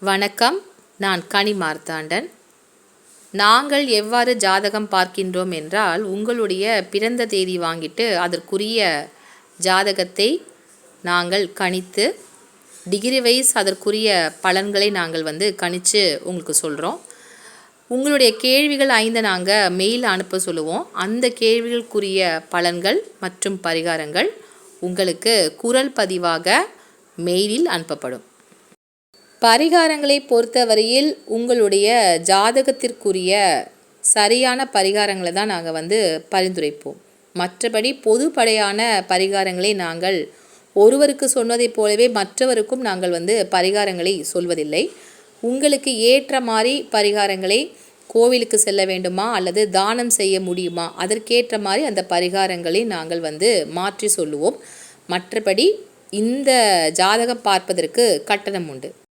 வணக்கம். நான் கனி மார்த்தாண்டன். நாங்கள் எவ்வாறு ஜாதகம் பார்க்கின்றோம் என்றால், உங்களுடைய பிறந்த தேதி வாங்கிட்டு அதற்குரிய ஜாதகத்தை நாங்கள் கணித்து டிகிரி வைஸ் அதற்குரிய பலன்களை நாங்கள் கணித்து உங்களுக்கு சொல்கிறோம். உங்களுடைய கேள்விகள் 5 நாங்கள் மெயில் அனுப்ப சொல்லுவோம். அந்த கேள்விகளுக்குரிய பலன்கள் மற்றும் பரிகாரங்கள் உங்களுக்கு குரல் பதிவாக மெயிலில் அனுப்பப்படும். பரிகாரங்களை பொறுத்தவரையில் உங்களுடைய ஜாதகத்திற்குரிய சரியான பரிகாரங்களை தான் நாங்கள் பரிந்துரைப்போம். மற்றபடி பொதுப்படையான பரிகாரங்களை நாங்கள் ஒருவருக்கு சொன்னதைப் போலவே மற்றவருக்கும் நாங்கள் பரிகாரங்களை சொல்வதில்லை. உங்களுக்கு ஏற்ற மாதிரி பரிகாரங்களை, கோவிலுக்கு செல்ல வேண்டுமா அல்லது தானம் செய்ய முடியுமா, அதற்கேற்ற மாதிரி அந்த பரிகாரங்களை நாங்கள் மாற்றி சொல்லுவோம். மற்றபடி இந்த ஜாதகம் பார்ப்பதற்கு கட்டணம் உண்டு.